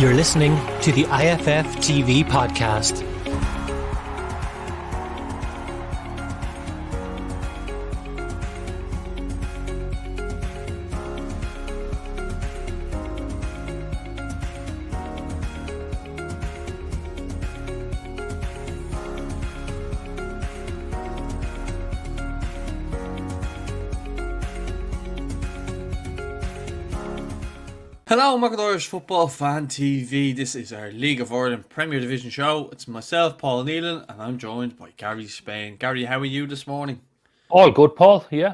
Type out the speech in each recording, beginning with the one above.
You're listening to the IFF TV podcast. Hello, welcome to Irish Football Fan TV. This is our League of Ireland Premier Division show. It's myself, Paul Nealon, and I'm joined by Gary Spain. Gary, how are you this morning? All good, Paul. Yeah,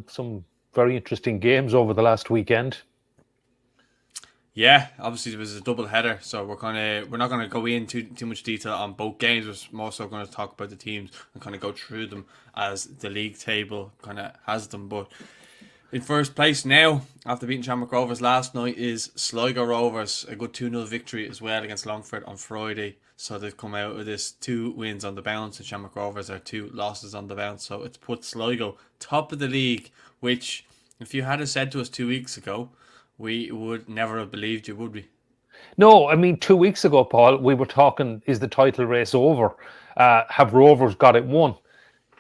some very interesting games over the last weekend. Yeah, obviously there was a double header, so we're not gonna go into too much detail on both games. We're more so going to talk about the teams and kind of go through them as the league table kind of has them. But in first place now, after beating Shamrock Rovers last night, is Sligo Rovers. A good 2-0 victory as well against Longford on Friday. So they've come out with this 2 wins on the bounce, and Shamrock Rovers are 2 losses on the bounce. So it's put Sligo top of the league, which, if you had said to us 2 weeks ago, we would never have believed you, would we? No, I mean, 2 weeks ago, Paul, we were talking, is the title race over? Have Rovers got it won?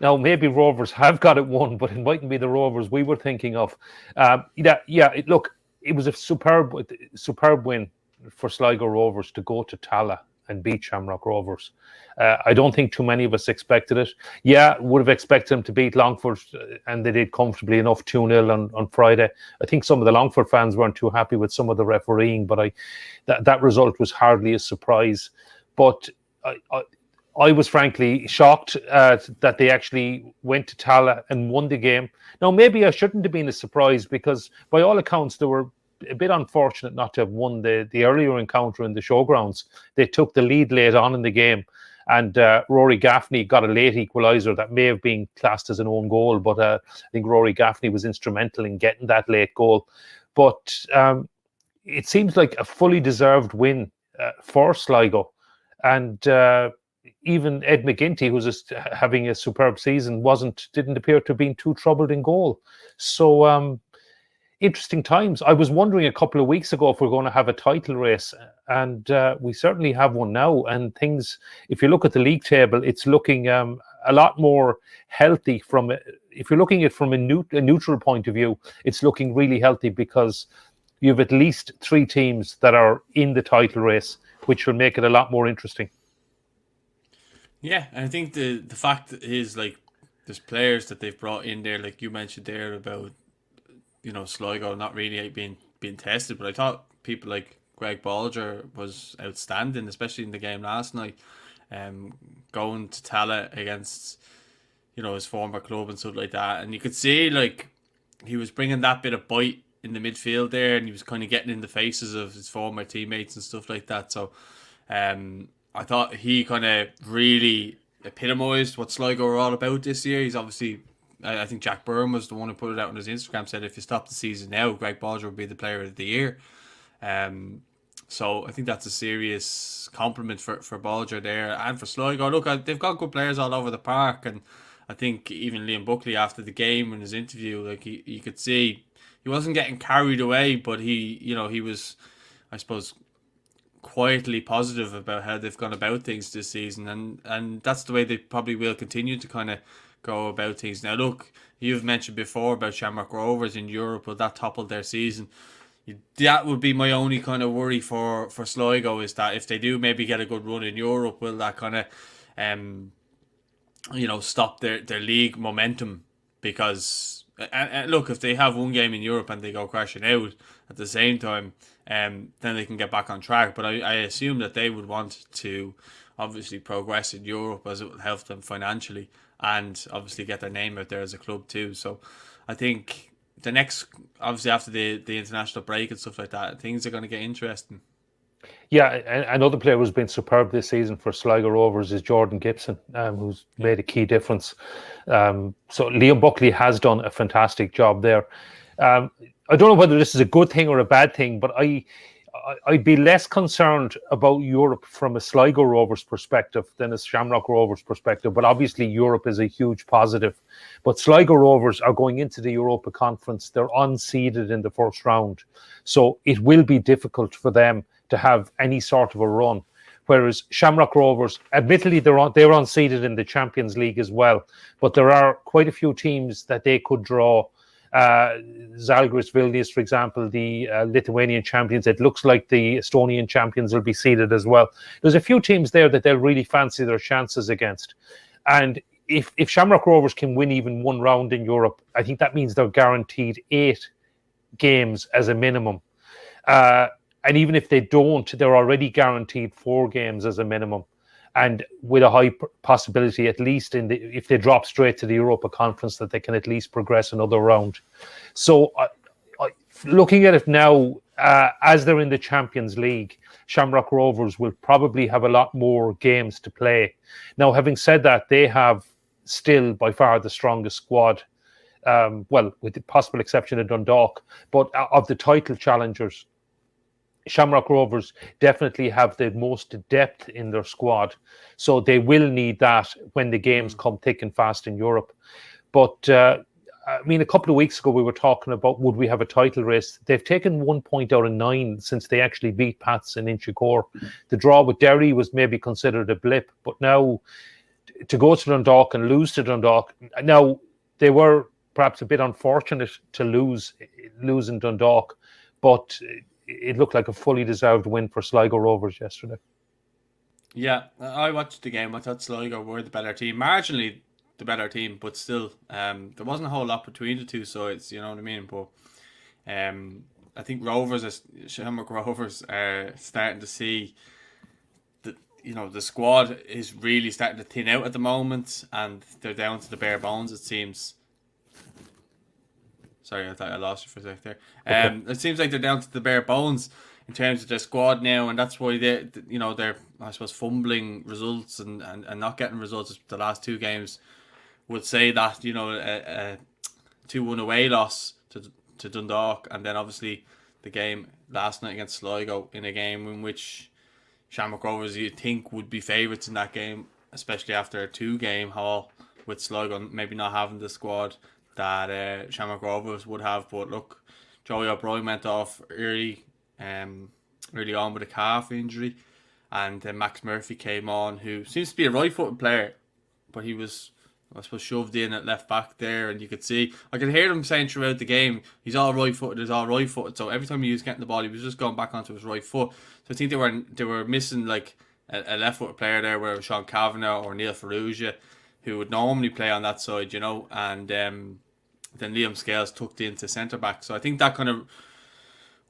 Now, maybe Rovers have got it won, but it mightn't be the Rovers we were thinking of. Look, it was a superb win for Sligo Rovers to go to Tallaght and beat Shamrock Rovers. I don't think too many of us expected it. Yeah, would have expected them to beat Longford, and they did comfortably enough 2-0 on Friday. I think some of the Longford fans weren't too happy with some of the refereeing, but that result was hardly a surprise. But I was frankly shocked that they actually went to Tallaght and won the game. Now, maybe I shouldn't have been a surprise, because by all accounts, they were a bit unfortunate not to have won the earlier encounter in the showgrounds. They took the lead late on in the game, and Rory Gaffney got a late equaliser that may have been classed as an own goal, but I think Rory Gaffney was instrumental in getting that late goal. But it seems like a fully deserved win for Sligo. And even Ed McGinty, who's having a superb season, didn't appear to have been too troubled in goal. So interesting times. I was wondering a couple of weeks ago if we're going to have a title race, and we certainly have one now. And things, if you look at the league table, it's looking a lot more healthy. If you're looking at it from a neutral point of view, it's looking really healthy, because you have at least 3 teams that are in the title race, which will make it a lot more interesting. Yeah, and I think the fact is, like, there's players that they've brought in there, like you mentioned there about, Sligo not really being tested, but I thought people like Greg Bolger was outstanding, especially in the game last night, going to Tallaght against, his former club and stuff like that, and you could see, like, he was bringing that bit of bite in the midfield there, and he was kind of getting in the faces of his former teammates and stuff like that. So I thought he kind of really epitomised what Sligo are all about this year. He's obviously, I think Jack Byrne was the one who put it out on his Instagram, said if you stop the season now, Greg Bolger would be the player of the year. So I think that's a serious compliment for Bolger there and for Sligo. Look, they've got good players all over the park, and I think even Liam Buckley after the game in his interview, like you could see he wasn't getting carried away, but he was, I suppose, quietly positive about how they've gone about things this season, and that's the way they probably will continue to kind of go about things. Now, look, you've mentioned before about Shamrock Rovers in Europe, will that topple their season? That would be my only kind of worry for Sligo, is that if they do maybe get a good run in Europe, will that kind of stop their league momentum? Because and look, if they have one game in Europe and they go crashing out at the same time, then they can get back on track. But I assume that they would want to obviously progress in Europe, as it will help them financially and obviously get their name out there as a club too. So I think the next, obviously after the international break and stuff like that, things are going to get interesting. Yeah, another player who's been superb this season for Sligo Rovers is Jordan Gibson, who's made a key difference. So Liam Buckley has done a fantastic job there. I don't know whether this is a good thing or a bad thing, but I'd be less concerned about Europe from a Sligo Rovers perspective than a Shamrock Rovers perspective. But obviously Europe is a huge positive. But Sligo Rovers are going into the Europa Conference. They're unseeded in the first round. So it will be difficult for them to have any sort of a run. Whereas Shamrock Rovers, admittedly, they're unseeded in the Champions League as well, but there are quite a few teams that they could draw. Zalgiris Vilnius, for example, the Lithuanian champions. It looks like the Estonian champions will be seeded as well. There's a few teams there that they'll really fancy their chances against. And if Shamrock Rovers can win even one round in Europe, I think that means they're guaranteed 8 games as a minimum. And even if they don't, they're already guaranteed 4 games as a minimum. And with a high possibility, at least if they drop straight to the Europa Conference, that they can at least progress another round. So looking at it now, as they're in the Champions League, Shamrock Rovers will probably have a lot more games to play. Now, having said that, they have still by far the strongest squad, with the possible exception of Dundalk, but of the title challengers, Shamrock Rovers definitely have the most depth in their squad. So they will need that when the games come thick and fast in Europe. But, a couple of weeks ago, we were talking about would we have a title race. They've taken 1 point out of 9 since they actually beat Pats in Inchicore. The draw with Derry was maybe considered a blip. But now, to go to Dundalk and lose to Dundalk, now they were perhaps a bit unfortunate to lose in Dundalk, but it looked like a fully deserved win for Sligo Rovers yesterday. Yeah, I watched the game. I thought Sligo were the better team. Marginally the better team, but still, there wasn't a whole lot between the two sides, you know what I mean? But I think Shamrock Rovers are starting to see that, the squad is really starting to thin out at the moment, and they're down to the bare bones, it seems. Sorry, I thought I lost you for a sec there. Okay. It seems like they're down to the bare bones in terms of their squad now, and that's why they're I suppose fumbling results and not getting results. The last 2 games would say that a 2-1 away loss to Dundalk, and then obviously the game last night against Sligo, in a game in which Shamrock Rovers you'd think would be favourites in that game, especially after a 2-game haul with Sligo maybe not having the squad that Shamrock Rovers would have. But look, Joey O'Brien went off early on with a calf injury, and then Max Murphy came on, who seems to be a right-footed player, but he was, I suppose, shoved in at left back there, and I could hear him saying throughout the game, he's all right-footed. So every time he was getting the ball, he was just going back onto his right foot. So I think they were missing like a left-footed player there, where it was Darragh Kavanagh or Neil Ferrugia, who would normally play on that side, and then Liam Scales tucked into centre-back. So I think that kind of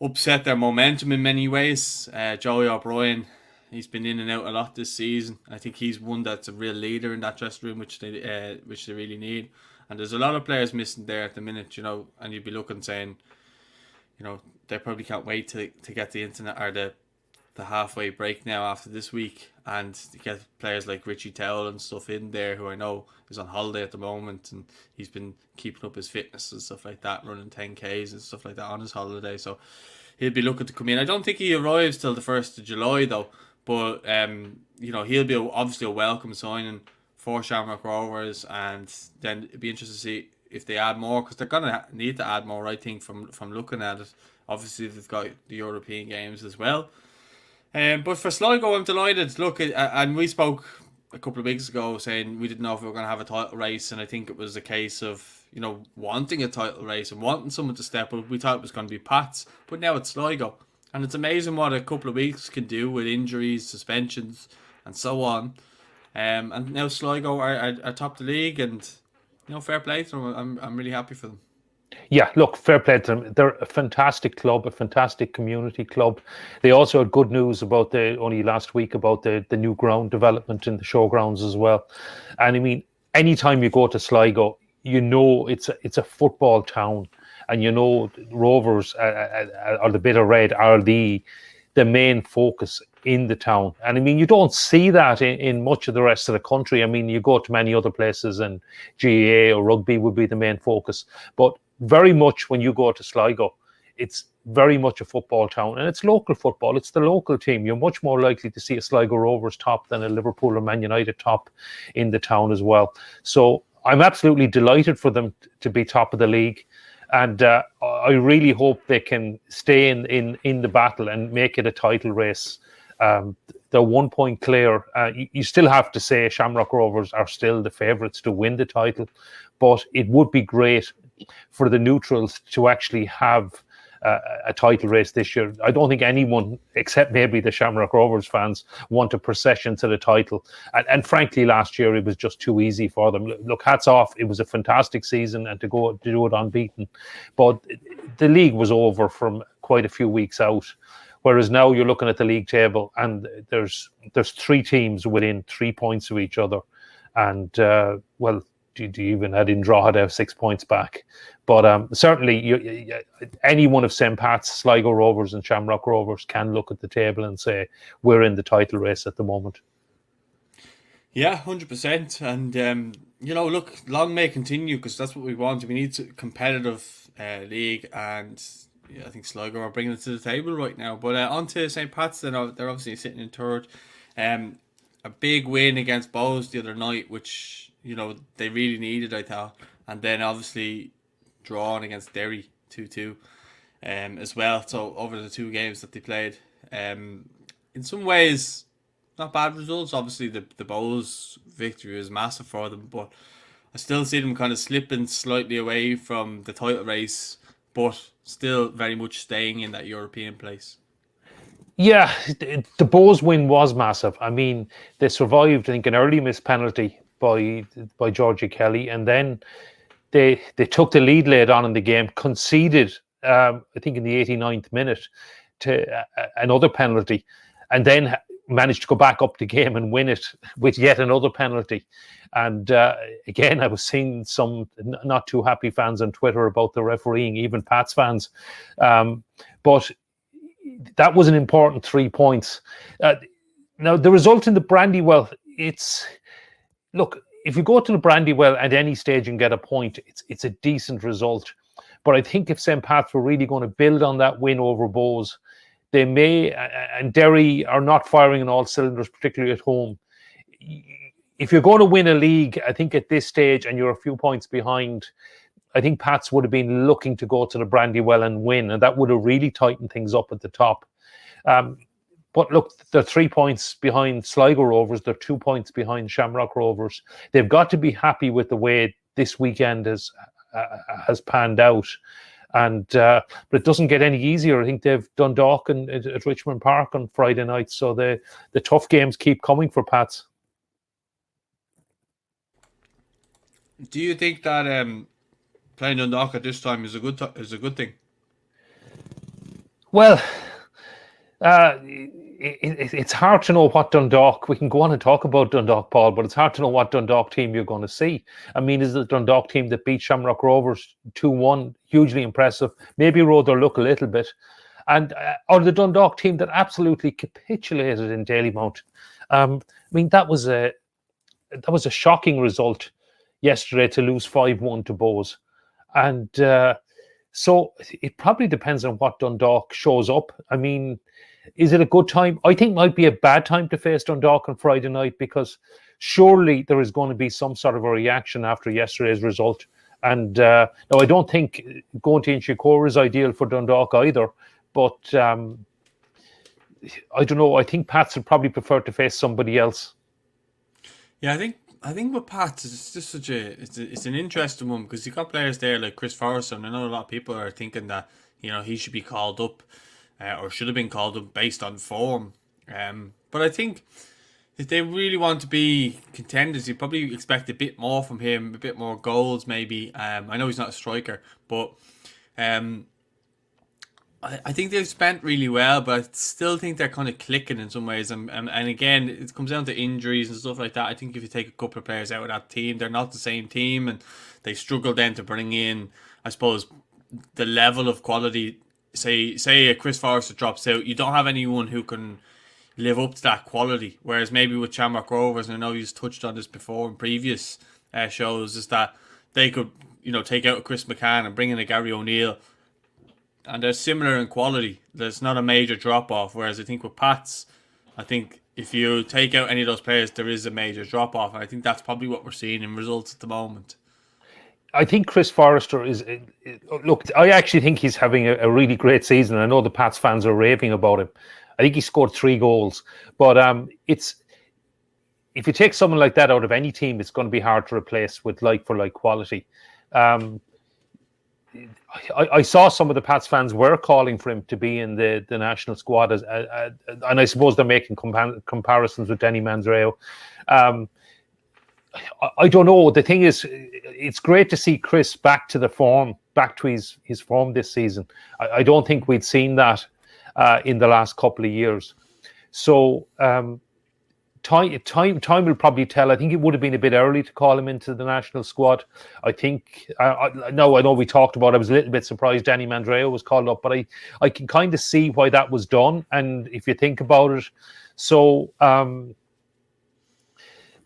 upset their momentum in many ways. Joey O'Brien, he's been in and out a lot this season. I think he's one that's a real leader in that dressing room, which they really need. And there's a lot of players missing there at the minute, and you'd be looking saying, they probably can't wait to get the internet or the halfway break now after this week, and to get players like Richie Towell and stuff in there, who I know is on holiday at the moment, and he's been keeping up his fitness and stuff like that, running 10Ks and stuff like that on his holiday, so he'll be looking to come in. I don't think he arrives till the 1st of July though, but he'll be obviously a welcome signing for Shamrock Rovers, and then it'd be interesting to see if they add more, because they're going to need to add more, I think, from looking at it. Obviously they've got the European games as well. But for Sligo, I'm delighted. Look, and we spoke a couple of weeks ago saying we didn't know if we were going to have a title race, and I think it was a case of wanting a title race and wanting someone to step up. We thought it was going to be Pats, but now it's Sligo, and it's amazing what a couple of weeks can do with injuries, suspensions, and so on. And now Sligo are top the league, and fair play to them. I'm really happy for them. Yeah, look, fair play to them. They're a fantastic club, a fantastic community club. They also had good news about only last week about the new ground development in the showgrounds as well. And anytime you go to Sligo, it's a football town, and Rovers or the Bit of Red are the main focus in the town. And you don't see that in much of the rest of the country. You go to many other places and GAA or rugby would be the main focus, but very much when you go to Sligo, it's very much a football town, and it's local football. It's the local team. You're much more likely to see a Sligo Rovers top than a Liverpool or Man United top in the town as well. So I'm absolutely delighted for them to be top of the league. And I really hope they can stay in the battle and make it a title race. They're 1 point clear. You still have to say Shamrock Rovers are still the favourites to win the title, but it would be great for the neutrals to actually have a title race this year. I don't think anyone, except maybe the Shamrock Rovers fans, want a procession to the title. And frankly, last year it was just too easy for them. Look, hats off. It was a fantastic season, and to do it unbeaten. But the league was over from quite a few weeks out. Whereas now you're looking at the league table, and there's 3 teams within 3 points of each other. And well, do you even add in Drogheda have 6 points back? But certainly, any one of St. Pat's, Sligo Rovers and Shamrock Rovers can look at the table and say, we're in the title race at the moment. Yeah, 100%. And, look, long may continue, because that's what we want. We need a competitive league, and I think Sligo are bringing it to the table right now. But on to St. Pat's, they're obviously sitting in third. A big win against Bohs the other night, which, they really needed, I thought. And then obviously drawn against Derry 2-2 as well. So over the 2 games that they played. In some ways, not bad results. Obviously the Bohs victory was massive for them, but I still see them kind of slipping slightly away from the title race, but still very much staying in that European place. Yeah, the Bohs win was massive. I mean, they survived, I think, an early missed penalty by Georgie Kelly, and then they took the lead late on in the game, conceded, I think in the 89th minute, to another penalty, and then managed to go back up the game and win it with yet another penalty. And again, I was seeing some not too happy fans on Twitter about the refereeing, even Pats fans. But that was an important 3 points. Now, the result in the Brandywell, look, if you go to the Brandywell at any stage and get a point, it's a decent result. But I think if St. Pat's were really going to build on that win over Bohs, they may, and Derry are not firing on all cylinders, particularly at home. If you're going to win a league, I think at this stage, and you're a few points behind, I think Pats would have been looking to go to the Brandywell and win, and that would have really tightened things up at the top. But look, they're 3 points behind Sligo Rovers. They're 2 points behind Shamrock Rovers. They've got to be happy with the way this weekend has panned out. And but it doesn't get any easier. I think they've Dundalk at Richmond Park on Friday night. So the tough games keep coming for Pats. Do you think that playing Dundalk at this time is a good thing? Well, it's hard to know what Dundalk. We can go on and talk about Dundalk, Paul, but it's hard to know what Dundalk team you're going to see. I mean, is it the Dundalk team that beat Shamrock Rovers 2-1, hugely impressive, maybe rode their luck a little bit, and or the Dundalk team that absolutely capitulated in Dalymount? I mean, that was a shocking result yesterday to lose 5-1 to Bohs, and so it probably depends on what Dundalk shows up. I mean, is it a good time? I think it might be a bad time to face Dundalk on Friday night, because surely there is going to be some sort of a reaction after yesterday's result. And now, I don't think going to Inchicore is ideal for Dundalk either. But I don't know. I think Pats would probably prefer to face somebody else. Yeah, I think with Pats, it's just it's an interesting one, because you've got players there like Chris Forrester, and I know a lot of people are thinking that he should be called up. Or should have been called up based on form. But I think if they really want to be contenders, you probably expect a bit more from him, a bit more goals maybe. I know he's not a striker, but I think they've spent really well, but I still think they're kind of clicking in some ways. And again, it comes down to injuries and stuff like that. I think if you take a couple of players out of that team, they're not the same team, and they struggle then to bring in, I suppose, the level of quality. Say a Chris Forrester drops out, you don't have anyone who can live up to that quality. Whereas maybe with Shamrock Rovers, and I know you've touched on this before in previous shows, is that they could take out a Chris McCann and bring in a Gary O'Neill, and they're similar in quality. There's not a major drop off. Whereas I think with Pats, I think if you take out any of those players, there is a major drop off, and I think that's probably what we're seeing in results at the moment. I think Chris Forrester is. Look, I actually think he's having a really great season. I know the Pats fans are raving about him. I think he scored 3 goals, but it's if you take someone like that out of any team, it's going to be hard to replace with like for like quality. I saw some of the Pats fans were calling for him to be in the national squad, and I suppose they're making comparisons with Denny Manzareo. I don't know. The thing is, it's great to see Chris back to his form this season. I don't think we'd seen that in the last couple of years. So time will probably tell. I think it would have been a bit early to call him into the national squad. I think. I know we talked about it. I was a little bit surprised Danny Manzareo was called up, but I can kind of see why that was done. And if you think about it, so.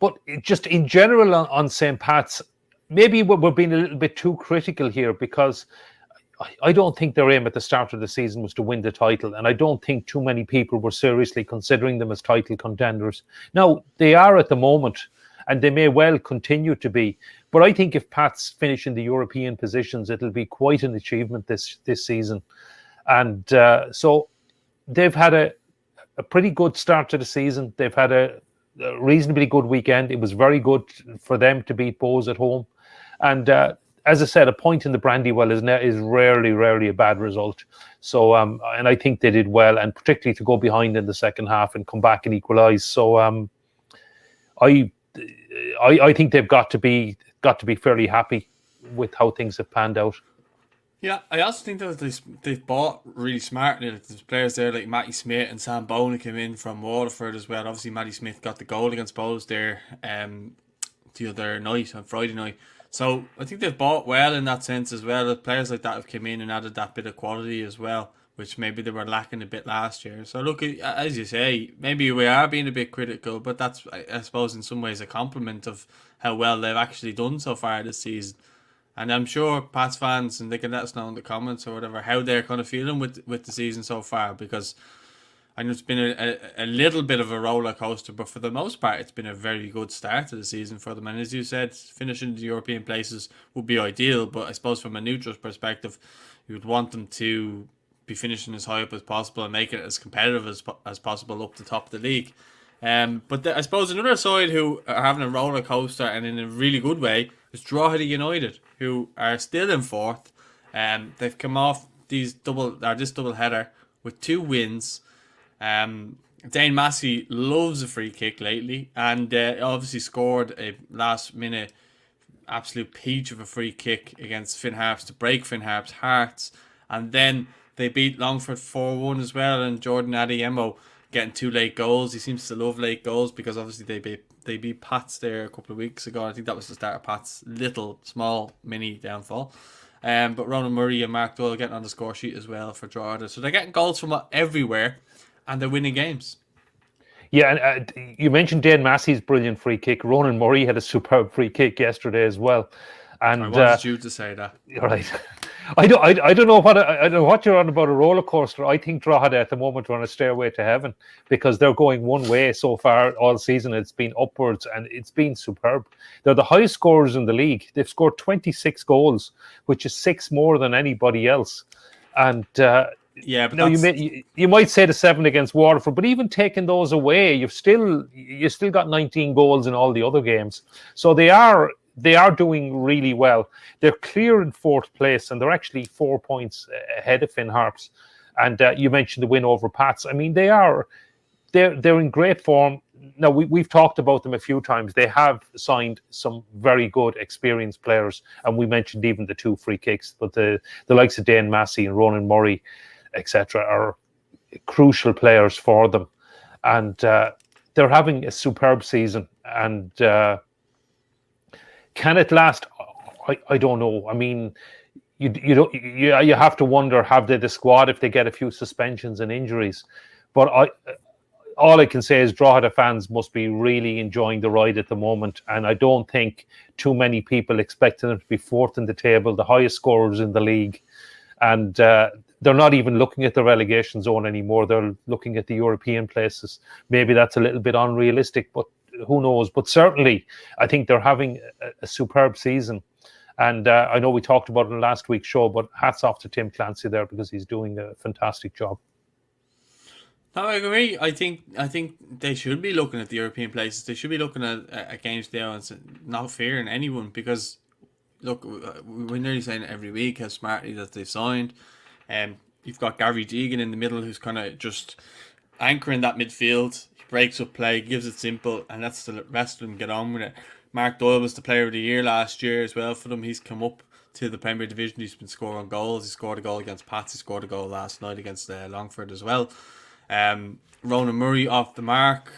But just in general on St. Pat's, maybe we're being a little bit too critical here because I don't think their aim at the start of the season was to win the title, and I don't think too many people were seriously considering them as title contenders. Now, they are at the moment, and they may well continue to be, but I think if Pats finish in the European positions, it'll be quite an achievement this season. And so they've had a pretty good start to the season. They've had a reasonably good weekend. It was very good for them to beat Bohs at home, and as I said, a point in the Brandywell is rarely a bad result. So and I think they did well, and particularly to go behind in the second half and come back and equalise. So I think they've got to be fairly happy with how things have panned out. Yeah, I also think that they've bought really smartly. There's players there like Matty Smith and Sam Bona came in from Waterford as well. Obviously, Matty Smith got the goal against Bohs there the other night, on Friday night. So I think they've bought well in that sense as well. Players like that have come in and added that bit of quality as well, which maybe they were lacking a bit last year. So look, as you say, maybe we are being a bit critical, but that's, I suppose, in some ways a compliment of how well they've actually done so far this season. And I'm sure Pats fans, and they can let us know in the comments or whatever, how they're kind of feeling with the season so far, because I know it's been a little bit of a roller coaster, but for the most part, it's been a very good start to the season for them. And as you said, finishing the European places would be ideal, but I suppose from a neutral perspective, you would want them to be finishing as high up as possible and make it as competitive as possible up the top of the league. But I suppose another side who are having a roller coaster and in a really good way is Drogheda United, who are still in fourth. They've come off this double header with 2 wins. Dane Massey loves a free kick lately, and obviously scored a last minute absolute peach of a free kick against Finn Harps to break Finn Harps' hearts, and then they beat Longford 4-1 as well, and Jordan Adeyemo getting 2 late goals. He seems to love late goals because obviously they beat Pats there a couple of weeks ago. I think that was the start of Pats' small mini downfall. But Ronan Murray and Mark Doyle getting on the score sheet as well for Drogheda. So they're getting goals from everywhere, and they're winning games. Yeah, and you mentioned Dane Massey's brilliant free kick. Ronan Murray had a superb free kick yesterday as well. And I wanted you to say that. Right. I don't know what you're on about a roller coaster. I think Drogheda at the moment are on a stairway to heaven because they're going one way so far all season. It's been upwards and it's been superb. They're the highest scorers in the league. They've scored 26 goals, which is 6 more than anybody else. And yeah, but now you might say the 7 against Waterford, but even taking those away, you still got 19 goals in all the other games. So they are doing really well. They're clear in 4th place, and they're actually 4 points ahead of Finn Harps. And you mentioned the win over Pats. I mean, they're in great form. Now, we've talked about them a few times. They have signed some very good, experienced players, and we mentioned even the 2 free kicks. But the likes of Dane Massey and Ronan Murray, etc., are crucial players for them. And they're having a superb season. And can it last? I don't know. I mean, you have to wonder, have they the squad if they get a few suspensions and injuries? But all I can say is Drogheda fans must be really enjoying the ride at the moment, and I don't think too many people expected them to be 4th in the table, the highest scorers in the league, and they're not even looking at the relegation zone anymore. They're looking at the European places. Maybe that's a little bit unrealistic, but who knows? But certainly, I think they're having a superb season. And I know we talked about it in last week's show, but hats off to Tim Clancy there because he's doing a fantastic job. No, I agree. I think they should be looking at the European places. They should be looking at games now and not fearing anyone, because look, we're nearly saying it every week how smartly that they've signed. You've got Gary Deegan in the middle who's kind of just anchoring that midfield. He breaks up play, gives it simple, and that's the rest of them get on with it. Mark Doyle was the player of the year last year as well for them. He's come up to the Premier Division. He's been scoring goals. He scored a goal against Pats. He scored a goal last night against Longford as well. Ronan Murray off the mark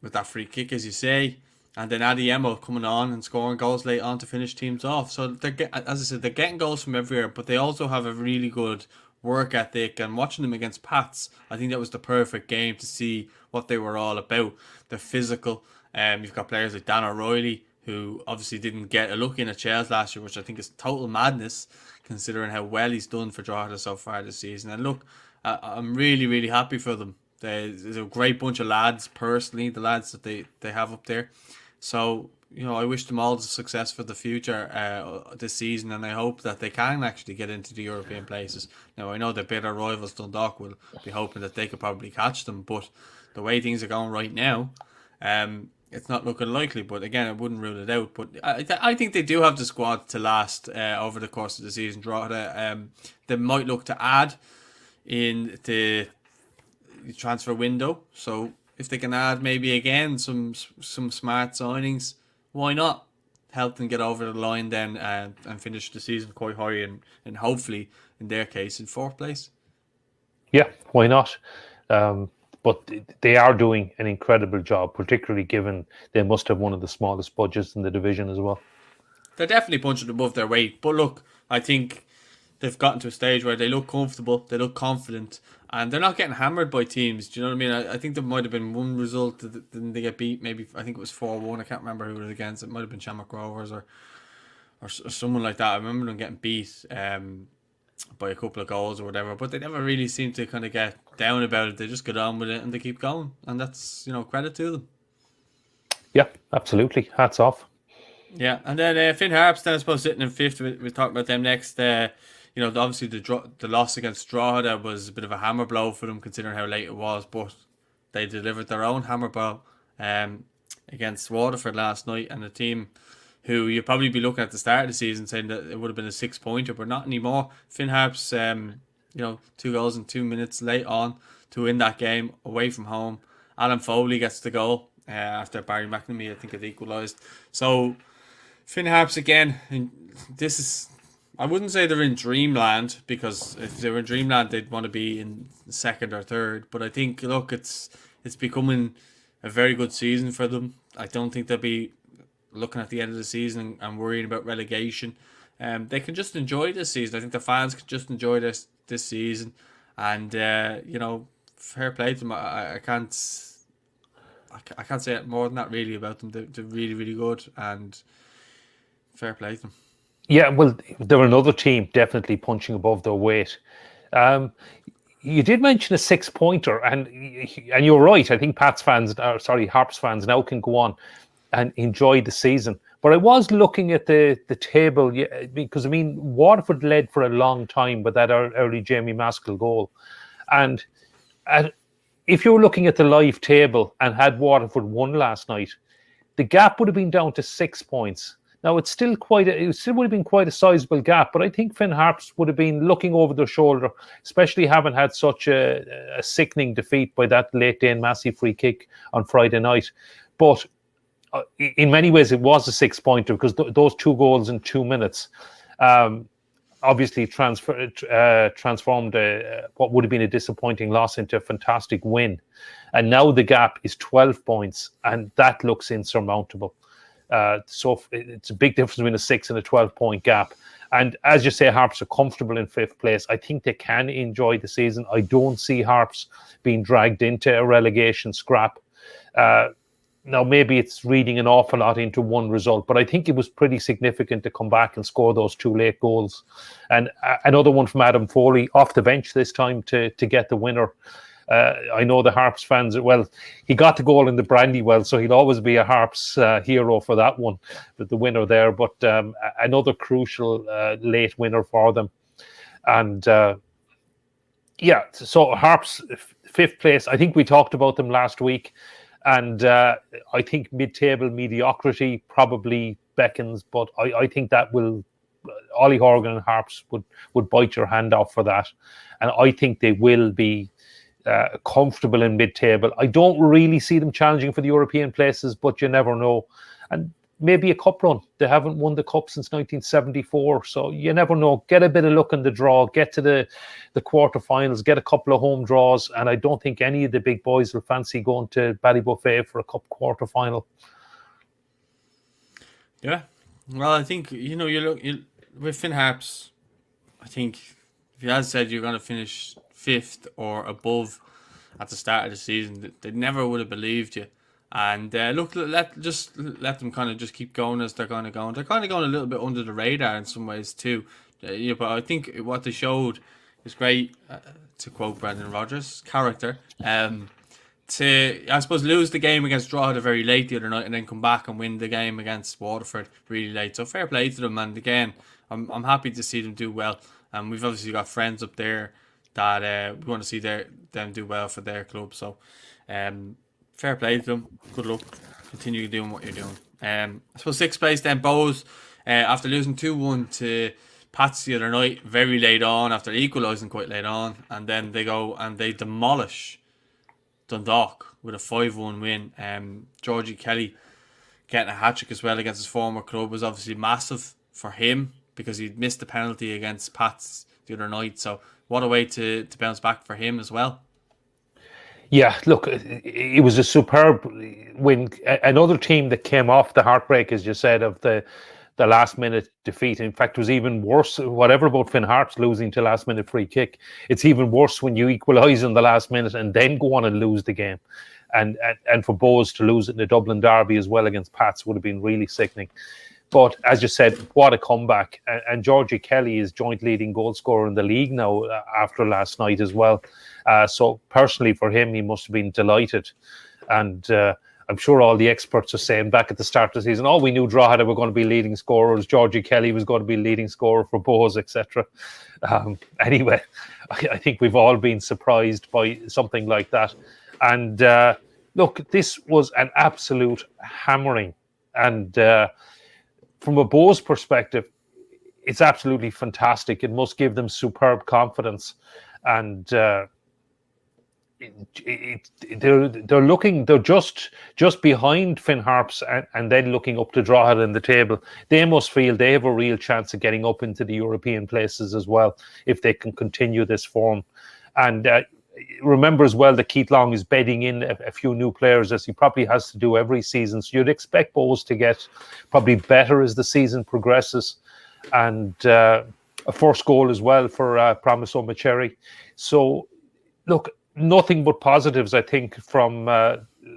with that free kick, as you say. And then Addy Emo coming on and scoring goals late on to finish teams off. So, as I said, they're getting goals from everywhere, but they also have a really good work ethic. And watching them against Pats, I think that was the perfect game to see what they were all about. They're physical. You've got players like Dan O'Reilly, who obviously didn't get a look in at Chelsea last year, which I think is total madness, considering how well he's done for Drogheda so far this season. And look, I'm really, really happy for them. There's a great bunch of lads, personally, the lads that they have up there. So, I wish them all the success for the future this season, and I hope that they can actually get into the European places. Now, I know the bitter rivals Dundalk will be hoping that they could probably catch them, but the way things are going right now, it's not looking likely. But again, I wouldn't rule it out. But I think they do have the squad to last over the course of the season. Drogheda, they might look to add in the transfer window. So if they can add maybe again some smart signings, why not help them get over the line then and finish the season quite high and hopefully in their case in 4th place. Yeah, why not? But they are doing an incredible job, particularly given they must have one of the smallest budgets in the division as well. They're definitely punching above their weight. But look, I think they've gotten to a stage where they look comfortable, they look confident, and they're not getting hammered by teams. Do you know what I mean? I think there might have been one result that didn't they get beat. Maybe I think it was 4-1. I can't remember who it was against. It might have been Shamrock Rovers or someone like that. I remember them getting beat by a couple of goals or whatever, but they never really seem to kind of get down about it. They just get on with it and they keep going, and that's credit to them. Yeah, absolutely. Hats off. Yeah, and then Finn Harps, then I suppose sitting in 5th. We'll talk about them next. Obviously the loss against Drogheda was a bit of a hammer blow for them, considering how late it was, but they delivered their own hammer blow against Waterford last night, and a team who you'd probably be looking at the start of the season saying that it would have been a 6-pointer, but not anymore. Finn Harps, 2 goals in 2 minutes late on to win that game away from home. Alan Foley gets the goal after Barry McNamee, I think, had equalised. So Finn Harps again, and this is, I wouldn't say they're in dreamland, because if they were in dreamland they'd want to be in 2nd or 3rd, but I think, look, it's becoming a very good season for them. I don't think they'll be looking at the end of the season and worrying about relegation. They can just enjoy this season. I think the fans can just enjoy this season, and fair play to them. I can't say more than that really about them. They're really, really good, and fair play to them. Yeah, well, they're another team definitely punching above their weight. You did mention a 6-pointer, and you're right. I think Harps fans now can go on and enjoy the season. But I was looking at the table, because Waterford led for a long time with that early Jamie Maskell goal, and if you were looking at the live table and had Waterford won last night, the gap would have been down to 6 points. Now it still would have been quite a sizable gap, but I think Finn Harps would have been looking over their shoulder, especially having had such a sickening defeat by that late Dane Massey free kick on Friday night. But in many ways, it was a 6-pointer, because those 2 goals in 2 minutes obviously transformed what would have been a disappointing loss into a fantastic win. And now the gap is 12 points, and that looks insurmountable. So it's a big difference between a 6 and a 12-point gap. And as you say, Harps are comfortable in 5th place. I think they can enjoy the season. I don't see Harps being dragged into a relegation scrap. Now, maybe it's reading an awful lot into one result, but I think it was pretty significant to come back and score those 2 late goals. And another one from Adam Foley off the bench this time to get the winner. I know the Harps fans, well, he got the goal in the Brandywell, so he'll always be a Harps hero for that one, the winner there. But another crucial late winner for them. And so Harps, 5th place. I think we talked about them last week. And I think mid-table mediocrity probably beckons, but I think that will, Ollie Horgan and Harps would bite your hand off for that. And I think they will be comfortable in mid-table. I don't really see them challenging for the European places, but you never know. And maybe a cup run. They haven't won the cup since 1974, so you never know. Get a bit of luck in the draw, get to the quarterfinals, get a couple of home draws, and I don't think any of the big boys will fancy going to Ballybuffet for a cup quarterfinal. Yeah, well, I think you look with Finn Harps. I think if you had said you're going to finish 5th or above at the start of the season, they never would have believed you. And look, let them kind of just keep going as they're kind of going. They're kind of going a little bit under the radar in some ways too. But I think what they showed is great. To quote Brendan Rodgers' character, to I suppose lose the game against Drogheda very late the other night, and then come back and win the game against Waterford really late. So fair play to them. And again, I'm happy to see them do well. And we've obviously got friends up there that we want to see them do well for their club. So fair play to them. Good luck. Continue doing what you're doing. I suppose 6th place then, Bohs, after losing 2-1 to Pats the other night, very late on, after equalising quite late on, and then they go and they demolish Dundalk with a 5-1 win. Georgie Kelly getting a hat-trick as well against his former club was obviously massive for him because he'd missed the penalty against Pats the other night. So what a way to bounce back for him as well. Yeah, look, it was a superb win. Another team that came off the heartbreak, as you said, of the last-minute defeat. In fact, it was even worse, whatever about Finn Harps losing to last-minute free kick. It's even worse when you equalise in the last minute and then go on and lose the game. And for Bohs to lose it in the Dublin Derby as well against Pats would have been really sickening. But as you said, what a comeback. And Georgie Kelly is joint leading goal scorer in the league now after last night as well. So personally for him, he must have been delighted. And I'm sure all the experts are saying back at the start of the season, we knew Drogheda were going to be leading scorers. Georgie Kelly was going to be leading scorer for Bohs, etc. Anyway, I think we've all been surprised by something like that. And look, this was an absolute hammering. And from a Bohs perspective, it's absolutely fantastic. It must give them superb confidence. And they're just behind Finn Harps and then looking up to Drogheda in the table. They must feel they have a real chance of getting up into the European places as well if they can continue this form. And remember as well that Keith Long is bedding in a few new players, as he probably has to do every season. So you'd expect Bohs to get probably better as the season progresses. And a first goal as well for Promise Omacherry. So look, nothing but positives, I think, from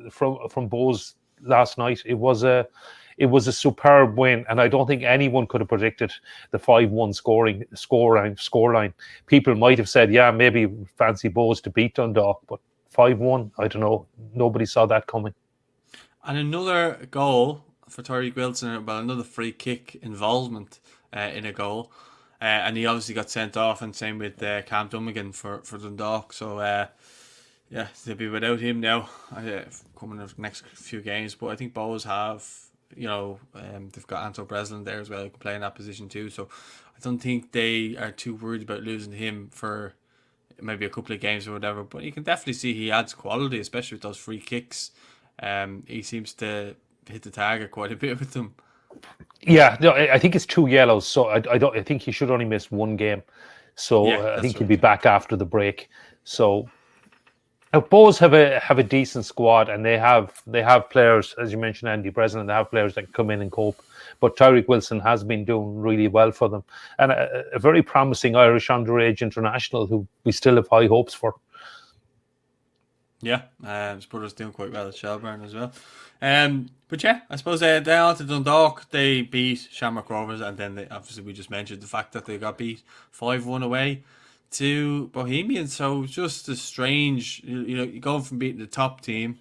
Bohs last night. It was a superb win, and I don't think anyone could have predicted the 5-1 scoreline. People might have said, yeah, maybe fancy Bohs to beat Dundalk, but 5-1, I don't know. Nobody saw that coming. And another goal for Tariq Wilson, but another free kick involvement in a goal. And he obviously got sent off, and same with Cam Dummigan for Dundalk. So, yeah, they'll be without him now coming in the next few games. But I think Bohs have, they've got Anto Breslin there as well, who can play in that position too. So I don't think they are too worried about losing him for maybe a couple of games or whatever. But you can definitely see he adds quality, especially with those free kicks. He seems to hit the target quite a bit with them. Yeah, no, I think it's 2 yellows, so I think he should only miss 1 game. So I think he'll be back after the break. So Bohs have a decent squad, and they have players, as you mentioned, Andy Breslin. They have players that can come in and cope. But Tariq Wilson has been doing really well for them, and a very promising Irish underage international who we still have high hopes for. Yeah, his brother's doing quite well at Shelbourne as well. But yeah, I suppose down on to Dundalk, they beat Shamrock Rovers, and then obviously we just mentioned the fact that they got beat 5-1 away to Bohemians. So just a strange, you're going from beating the top team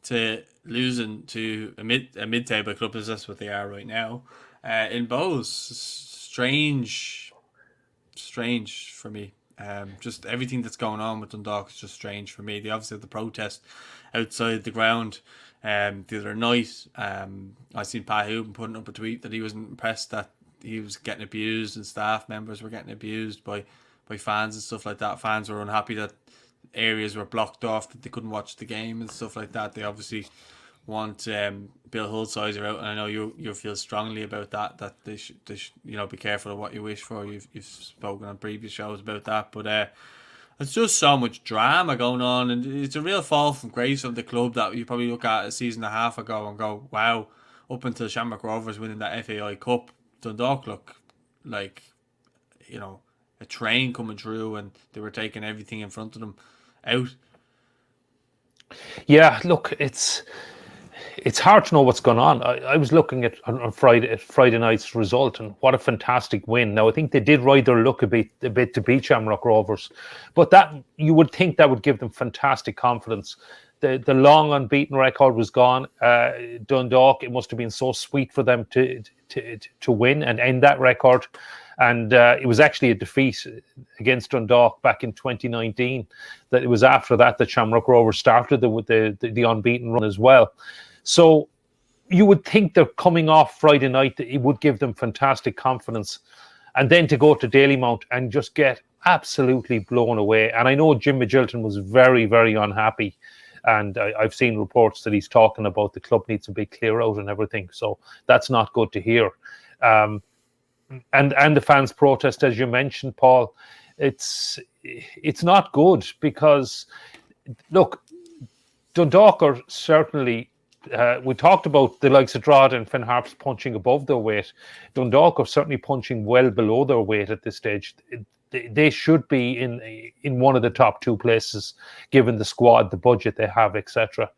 to losing to a mid-table club, as that's what they are right now. In Bohs, strange for me. Just everything that's going on with Dundalk is just strange for me. They obviously had the protest outside the ground the other night. I seen Pat Hoopen putting up a tweet that he wasn't impressed that he was getting abused and staff members were getting abused by fans and stuff like that. Fans were unhappy that areas were blocked off, that they couldn't watch the game and stuff like that. They obviously want Bill Hulsizer out, and I know you feel strongly about that they should be careful of what you wish for. You've spoken on previous shows about that, but it's just so much drama going on, and it's a real fall from grace of the club that you probably look at a season and a half ago and go, wow, up until Shamrock Rovers winning that FAI Cup, Dundalk look like a train coming through, and they were taking everything in front of them out. Yeah, look, it's hard to know what's going on. I was looking at on Friday night's result, and what a fantastic win. Now, I think they did ride their luck a bit to beat Shamrock Rovers, but that you would think that would give them fantastic confidence. The long unbeaten record was gone. Dundalk, it must have been so sweet for them to win and end that record. And it was actually a defeat against Dundalk back in 2019. That it was after that Shamrock Rovers started with the unbeaten run as well. So you would think they're coming off Friday night, that it would give them fantastic confidence. And then to go to Dalymount and just get absolutely blown away. And I know Jim Magilton was very, very unhappy. And I've seen reports that he's talking about the club needs a big clear out and everything. So that's not good to hear. And the fans' protest, as you mentioned, Paul, it's not good because, look, Dundalk are certainly, we talked about the likes of Drogheda and Finn Harps punching above their weight. Dundalk are certainly punching well below their weight at this stage. They should be in one of the top two places, given the squad, the budget they have, etc.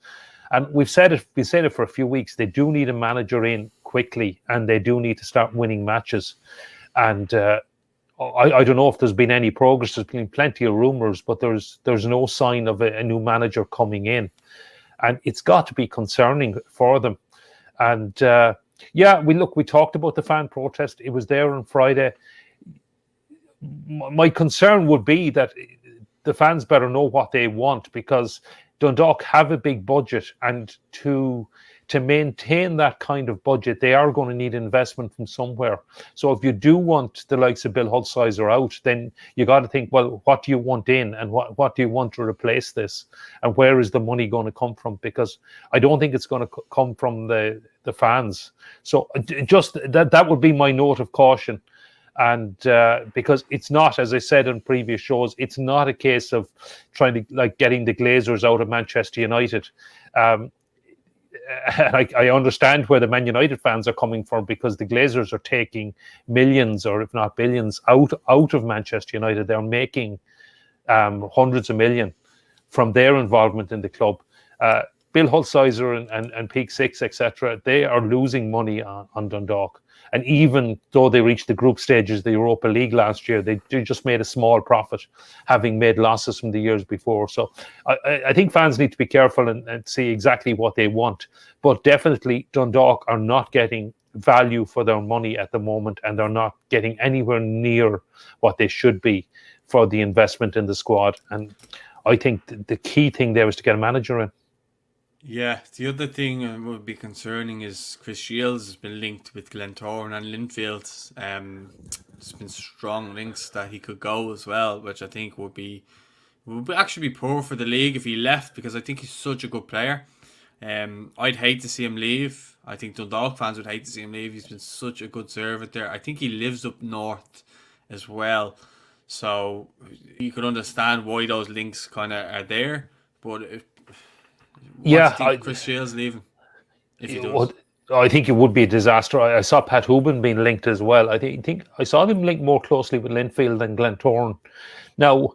And we've said it for a few weeks. They do need a manager in quickly, and they do need to start winning matches. And I don't know if there's been any progress. There's been plenty of rumours, but there's no sign of a new manager coming in, and it's got to be concerning for them. And we talked about the fan protest. It was there on Friday. My concern would be that the fans better know what they want, because Dundalk have a big budget, and to maintain that kind of budget, they are going to need investment from somewhere. So if you do want the likes of Bill Hulsizer out, then you got to think, well, what do you want in, and what do you want to replace this, and where is the money going to come from? Because I don't think it's going to come from the fans. So just that would be my note of caution. And because it's not, as I said in previous shows, it's not a case of trying to getting the Glazers out of Manchester United. I understand where the Man United fans are coming from, because the Glazers are taking millions, or if not billions, out of Manchester United. They're making hundreds of millions from their involvement in the club. Bill Hulsizer and Peak Six, etc., they are losing money on Dundalk. And even though they reached the group stages of the Europa League last year, they just made a small profit, having made losses from the years before. So I think fans need to be careful and see exactly what they want. But definitely Dundalk are not getting value for their money at the moment, and they're not getting anywhere near what they should be for the investment in the squad. And I think the key thing there is to get a manager in. Yeah, the other thing that would be concerning is Chris Shields has been linked with Glentoran and Linfield. There's been strong links that he could go as well, which I think would actually be poor for the league if he left, because I think he's such a good player. I'd hate to see him leave. I think Dundalk fans would hate to see him leave. He's been such a good servant there. I think he lives up north as well, so you could understand why those links kind of are there. But Chris Shields leaving, if he does. I think it would be a disaster. I saw Pat Hoopen being linked as well. I think I saw them linked more closely with Linfield than Glentoran. Now,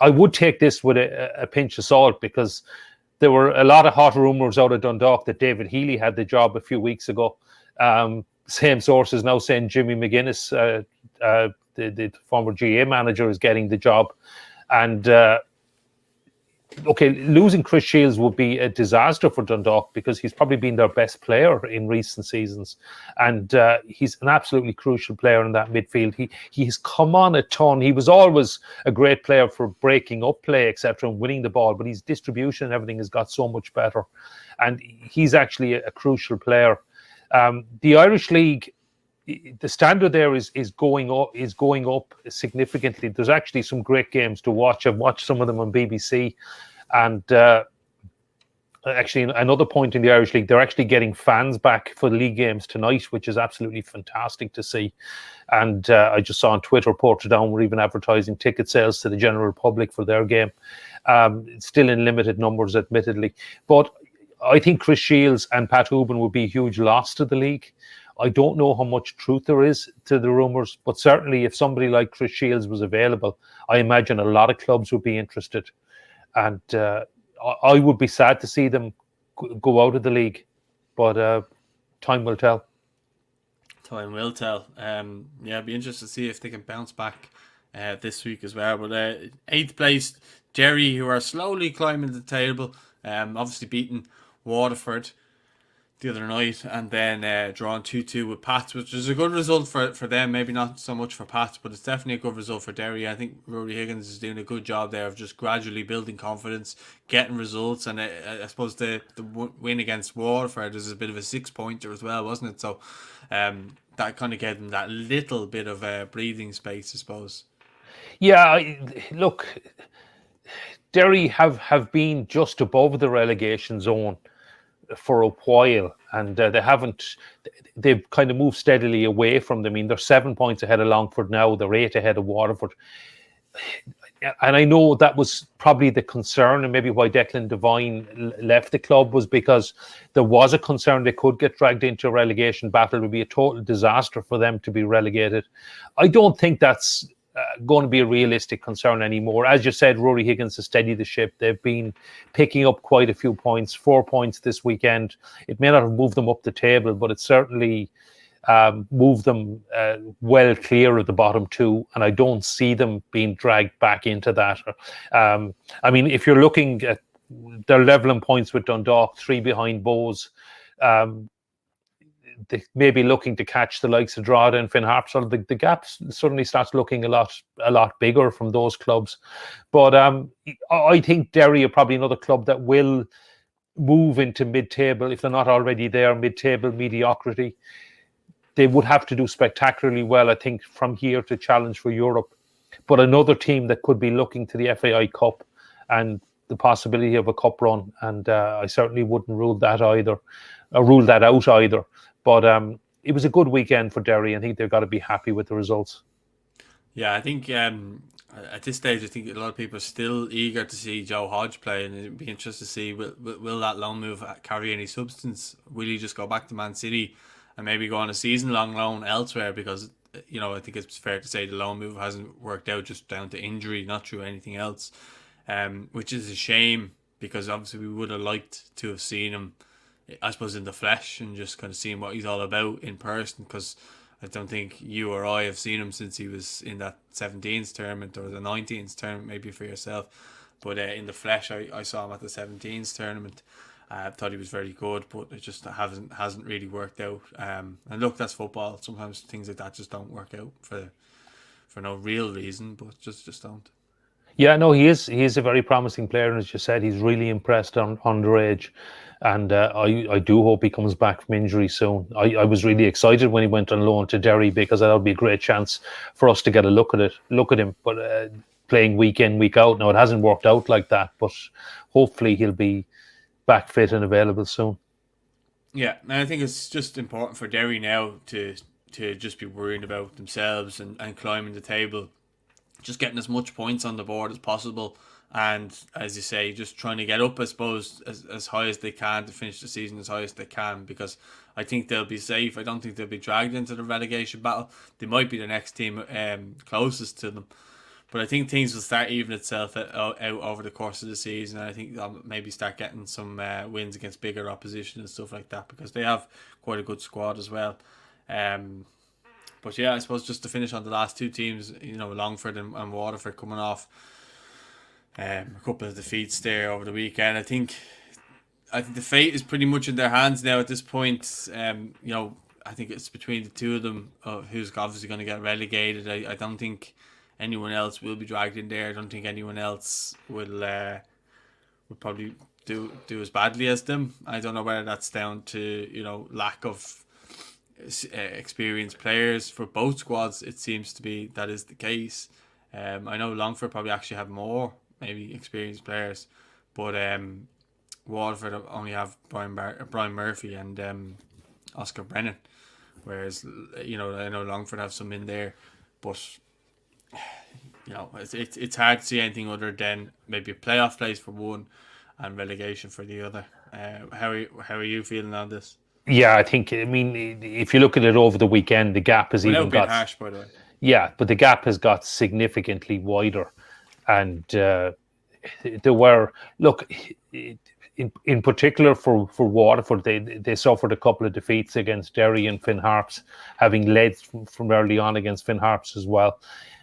I would take this with a pinch of salt, because there were a lot of hot rumours out of Dundalk that David Healy had the job a few weeks ago. Same sources now saying Jimmy McGuinness, the the former GA manager is getting the job. And okay, losing Chris Shields would be a disaster for Dundalk because he's probably been their best player in recent seasons, and he's an absolutely crucial player in that midfield. He has come on a ton. He was always a great player for breaking up play, etc., and winning the ball, but his distribution and everything has got so much better, and he's actually a crucial player. The Irish League, the standard there is going up significantly. There's actually some great games to watch. I've watched some of them on BBC, and actually another point in the Irish League, they're actually getting fans back for the league games tonight, which is absolutely fantastic to see. And I just saw on Twitter, Portadown were even advertising ticket sales to the general public for their game. It's still in limited numbers, admittedly, but I think Chris Shields and Pat Hooban would be a huge loss to the league. I don't know how much truth there is to the rumours, but certainly if somebody like Chris Shields was available, I imagine a lot of clubs would be interested. And I would be sad to see them go out of the league, but time will tell. Time will tell. It'd be interesting to see if they can bounce back this week as well. But 8th place, Derry, who are slowly climbing the table, obviously beating Waterford the other night, and then drawn 2-2 with Pats, which is a good result for them. Maybe not so much for Pats, but it's definitely a good result for Derry. I think Rory Higgins is doing a good job there of just gradually building confidence, getting results, and I suppose the win against Waterford is a bit of a 6-pointer as well, wasn't it? So that kind of gave them that little bit of breathing space, I suppose. Yeah, look, Derry have been just above the relegation zone for a while, and they've kind of moved steadily away from them. I mean, they're 7 points ahead of Longford now, they're 8 ahead of Waterford. And I know that was probably the concern, and maybe why Declan Devine left the club was because there was a concern they could get dragged into a relegation battle. It would be a total disaster for them to be relegated. I don't think that's going to be a realistic concern anymore. As you said, Rory Higgins has steadied the ship. They've been picking up quite a few points, 4 points this weekend. It may not have moved them up the table, but it certainly moved them well clear of the bottom two, and I don't see them being dragged back into that. I mean, if you're looking at their leveling points with Dundalk, 3 behind Bohs, they may be looking to catch the likes of Drogheda and Finn Harps. So the gap suddenly starts looking a lot bigger from those clubs. But I think Derry are probably another club that will move into mid-table, if they're not already there, mid-table mediocrity. They would have to do spectacularly well, I think, from here to challenge for Europe. But another team that could be looking to the FAI Cup and the possibility of a cup run, and I certainly wouldn't rule that out either. But it was a good weekend for Derry. I think they've got to be happy with the results. Yeah, I think at this stage, I think a lot of people are still eager to see Joe Hodge play, and it'd be interesting to see will that loan move carry any substance? Will he just go back to Man City and maybe go on a season-long loan elsewhere? Because I think it's fair to say the loan move hasn't worked out just down to injury, not through anything else, which is a shame because obviously we would have liked to have seen him, I suppose, in the flesh and just kind of seeing what he's all about in person, because I don't think you or I have seen him since he was in that 17s tournament or the 19s tournament, maybe for yourself. But in the flesh, I saw him at the 17s tournament. I thought he was very good, but it just hasn't really worked out. And look, that's football. Sometimes things like that just don't work out for no real reason, but just don't. Yeah, no, he is a very promising player, and as you said, he's really impressed on underage. And I do hope he comes back from injury soon. I was really excited when he went on loan to Derry because that would be a great chance for us to get a look at him. But playing week in, week out, now it hasn't worked out like that. But hopefully he'll be back fit and available soon. Yeah, and I think it's just important for Derry now to just be worrying about themselves and climbing the table, just getting as much points on the board as possible. And as you say, just trying to get up, I suppose, as high as they can to finish the season as high as they can, because I think they'll be safe. I don't think they'll be dragged into the relegation battle. They might be the next team closest to them. But I think things will start evening itself out over the course of the season. And I think they'll maybe start getting some wins against bigger opposition and stuff like that, because they have quite a good squad as well. But yeah, I suppose just to finish on the last two teams, Longford and Waterford coming off a couple of defeats there over the weekend. I think the fate is pretty much in their hands now at this point. I think it's between the two of them of who's obviously going to get relegated. I don't think anyone else will be dragged in there. I don't think anyone else will probably do as badly as them. I don't know whether that's down to lack of experienced players for both squads. It seems to be that is the case. I know Longford probably actually have more maybe experienced players, but Waterford only have Brian Murphy and Oscar Brennan, whereas I know Longford have some in there, but it's hard to see anything other than maybe a playoff place for one and relegation for the other. How are you feeling on this? Yeah, I mean, if you look at it over the weekend, the gap has Without even being got harsh, by the way. Yeah, but the gap has got significantly wider, and there were in particular for Waterford, they suffered a couple of defeats against Derry and Finn Harps, having led from early on against Finn Harps as well.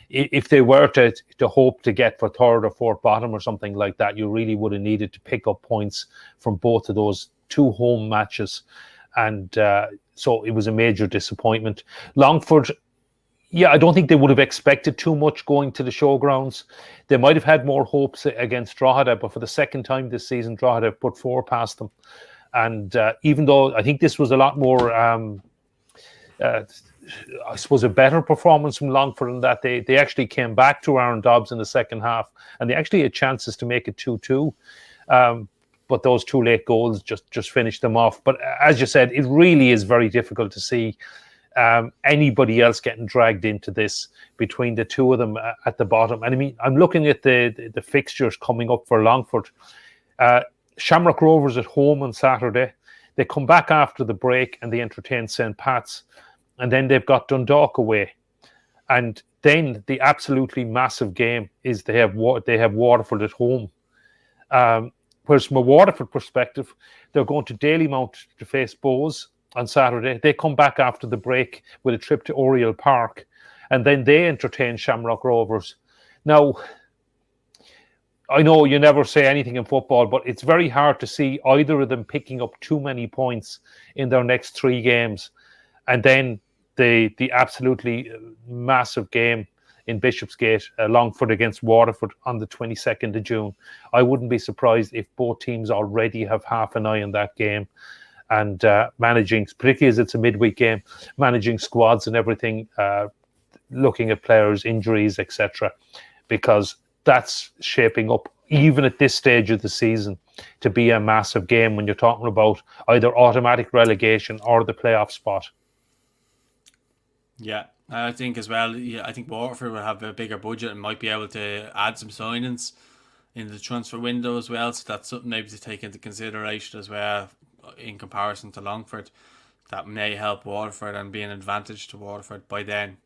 If they were to hope to get for third or fourth bottom or something like that, you really would have needed to pick up points from both of those two home matches. And so it was a major disappointment. Longford, yeah, I don't think they would have expected too much going to the showgrounds. They might have had more hopes against Drogheda, but for the second time this season, Drogheda put 4 past them. And even though I think this was a lot more, I suppose, a better performance from Longford in that they actually came back to Aaron Dobbs in the second half, and they actually had chances to make it 2-2. But those 2 late goals just finished them off. But as you said, it really is very difficult to see anybody else getting dragged into this between the two of them at the bottom. And I mean, I'm looking at the fixtures coming up for Longford. Shamrock Rovers at home on Saturday. They come back after the break and they entertain St. Pat's. And then they've got Dundalk away. And then the absolutely massive game is they have Waterford at home. Whereas from a Waterford perspective, they're going to Dalymount to face Bohs on Saturday. They come back after the break with a trip to Oriel Park, and then they entertain Shamrock Rovers. Now, I know you never say anything in football, but it's very hard to see either of them picking up too many points in their next 3 games. And then the absolutely massive game in Bishopsgate, Longford against Waterford on the 22nd of June. I wouldn't be surprised if both teams already have half an eye on that game. And managing, particularly as it's a midweek game, managing squads and everything, looking at players' injuries, etc. Because that's shaping up, even at this stage of the season, to be a massive game when you're talking about either automatic relegation or the playoff spot. Yeah, I think as well. Yeah, I think Waterford will have a bigger budget and might be able to add some signings in the transfer window as well. So that's something maybe to take into consideration as well in comparison to Longford. That may help Waterford and be an advantage to Waterford by then.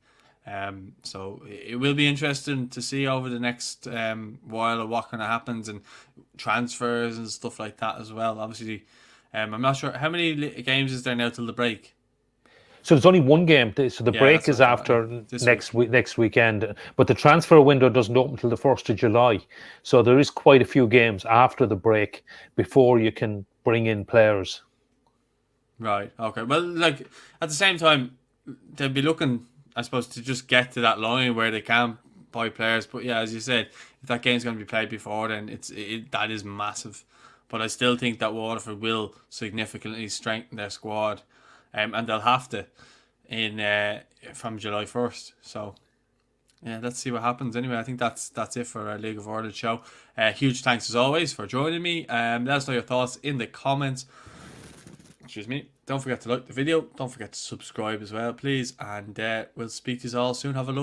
So it will be interesting to see over the next while of what kind of happens and transfers and stuff like that as well. Obviously, I'm not sure how many games is there now till the break. So there's only 1 game. So the break is after next weekend. But the transfer window doesn't open until the 1st of July. So there is quite a few games after the break before you can bring in players. Right. Okay. Well, at the same time, they'll be looking, I suppose, to just get to that line where they can buy players. But yeah, as you said, if that game's going to be played before, then that is massive. But I still think that Waterford will significantly strengthen their squad. And they'll have to from July 1st. So, yeah, let's see what happens. Anyway, I think that's it for our League of Ireland show. Huge thanks as always for joining me. Let us know your thoughts in the comments. Excuse me. Don't forget to like the video. Don't forget to subscribe as well, please. And we'll speak to you all soon. Have a lovely